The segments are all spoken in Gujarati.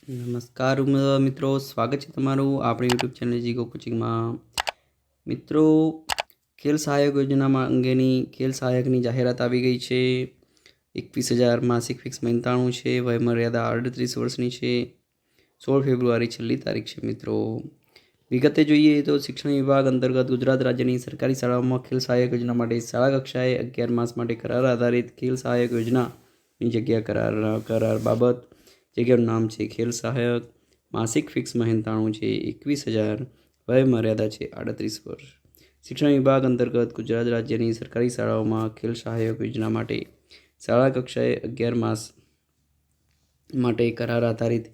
નમસ્કાર મિત્રો, સ્વાગત છે તમારું આપણી યુટ્યુબ ચેનલ જીગો કોચિંગમાં. મિત્રો, ખેલ સહાયક યોજનામાં અંગેની ખેલ સહાયકની જાહેરાત આવી ગઈ છે. 21,000 માસિક ફિક્સ 95 છે. વયમર્યાદા 38 વર્ષની છે. 16 ફેબ્રુઆરી છેલ્લી તારીખ છે. મિત્રો, વિગતે જોઈએ તો શિક્ષણ વિભાગ અંતર્ગત ગુજરાત રાજ્યની સરકારી શાળાઓમાં ખેલ સહાયક યોજના માટે શાળા કક્ષાએ 11 માસ માટે કરાર આધારિત ખેલ સહાયક યોજનાની જગ્યા કરાર બાબત જગ્યાનું નામ છે ખેલ સહાયક. માસિક ફિક્સ 95 છે. 21,000. વય મર્યાદા છે 38 વર્ષ. શિક્ષણ વિભાગ અંતર્ગત ગુજરાત રાજ્યની સરકારી શાળાઓમાં ખેલ સહાયક યોજના માટે શાળા કક્ષાએ 11 માસ માટે કરાર આધારિત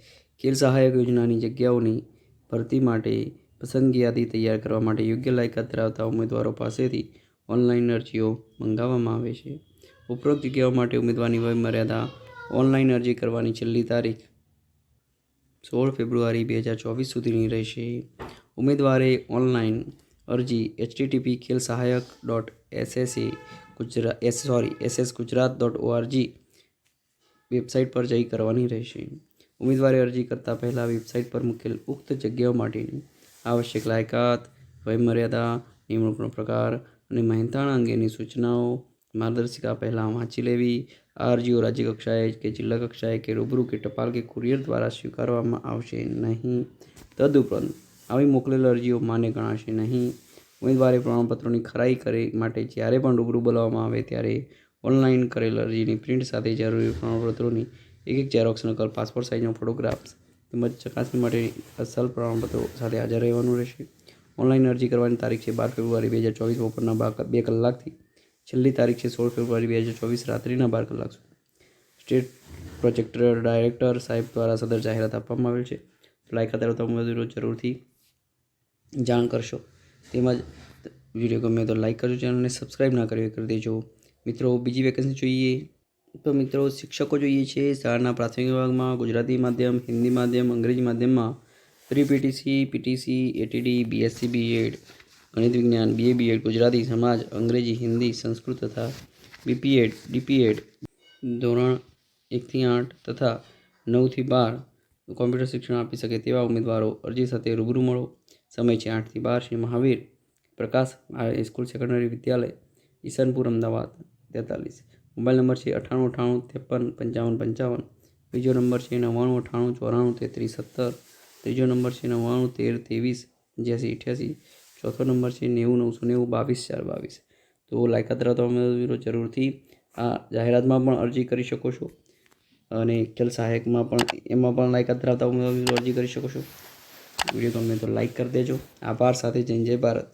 ખેલ સહાયક યોજનાની જગ્યાઓની ભરતી માટે પસંદગી યાદી તૈયાર કરવા માટે યોગ્ય લાયકાત ધરાવતા ઉમેદવારો પાસેથી ઓનલાઈન અરજીઓ મંગાવવામાં આવે છે. ઉપરોક્ત જગ્યાઓ માટે ઉમેદવારની વય મર્યાદા ઓનલાઈન અરજી કરવાની છેલ્લી તારીખ 16 ફેબ્રુઆરી 2024 સુધીની રહેશે. ઉમેદવારે ઓનલાઈન અરજી http://ssgujarat.org વેબસાઇટ પર જઈ કરવાની રહેશે. ઉમેદવારે અરજી કરતા પહેલાં વેબસાઇટ પર મૂકેલ ઉક્ત જગ્યાઓ માટેની આવશ્યક લાયકાત, વયમર્યાદા, નિમણૂકનો પ્રકાર અને મહેનતાણા અંગેની સૂચનાઓ માર્ગદર્શિકા પહેલાં વાંચી લેવી. આ અરજીઓ રાજ્ય કક્ષાએ કે જિલ્લા કક્ષાએ કે રૂબરૂ કે ટપાલ કે કુરિયર દ્વારા સ્વીકારવામાં આવશે નહીં. તદુપરાંત આવી મોકલેલ અરજીઓ માન્ય ગણાશે નહીં. ઉમેદવારે પ્રમાણપત્રોની ખરાઈ માટે જ્યારે પણ રૂબરૂ બોલાવવામાં આવે ત્યારે ઓનલાઈન કરેલ અરજીની પ્રિન્ટ સાથે જરૂરી પ્રમાણપત્રોની એક ઝેરોક્ષ નકલ, પાસપોર્ટ સાઇઝનો ફોટોગ્રાફ્સ તેમજ ચકાસણી માટે અસલ પ્રમાણપત્રો સાથે હાજર રહેવાનું રહેશે. ઓનલાઈન અરજી કરવાની તારીખ છે 12 ફેબ્રુઆરી 2024 બપોરના 2 કલાકથી છેલ્લી તારીખ છે 16 ફેબ્રુઆરી 2024 રાત્રિના 12 કલાક સુધી. સ્ટેટ પ્રોજેક્ટ ડાયરેક્ટર સાહેબ દ્વારા સદર જાહેરાત આપવામાં આવેલ છે. લાયકાત ધરાવતા ઉમેદવારો જરૂરથી જાણ કરશો. તેમજ વિડીયો ગમે તો લાઈક કરજો, ચેનલને સબસ્ક્રાઈબ ના કરી દેજો. મિત્રો, બીજી વેકેન્સી જોઈએ તો મિત્રો શિક્ષકો જોઈએ છે. શાળાના પ્રાથમિક વિભાગમાં ગુજરાતી માધ્યમ, હિન્દી માધ્યમ, અંગ્રેજી માધ્યમમાં pre PTC, PTC, ATD, BSc B Ed, ગણિત વિજ્ઞાન, બીએ બીએડ, ગુજરાતી, સમાજ, અંગ્રેજી, હિન્દી, સંસ્કૃત તથા બીપીએડ, ડીપીએડ ધોરણ 1 થી 8 તથા 9 થી 12 કોમ્પ્યુટર શિક્ષણ આપી શકે તેવા ઉમેદવારો અરજી સાથે રૂબરૂ મળો. સમય છે 8 થી 12. શ્રી મહાવીર પ્રકાશ સ્કૂલ સેકન્ડરી વિદ્યાલય, ઈસનપુર, અમદાવાદ 43. મોબાઈલ નંબર છે 9898535555. બીજો નંબર છે 9998949317. ત્રીજો નંબર છે 9913238588. ચોથો નંબર છે 9099922422. તો લાયકાત ધરાવતા ઉમેદવારો જરૂરથી આ જાહેરાતમાં પણ અરજી કરી શકો છો અને ખેલ સહાયકમાં પણ એમાં લાયકાત ધરાવતા ઉમેદવારો અરજી કરી શકો છો. વિડીયો ગમે તો લાઈક કરી દેજો. આભાર. સાથે જય ભારત.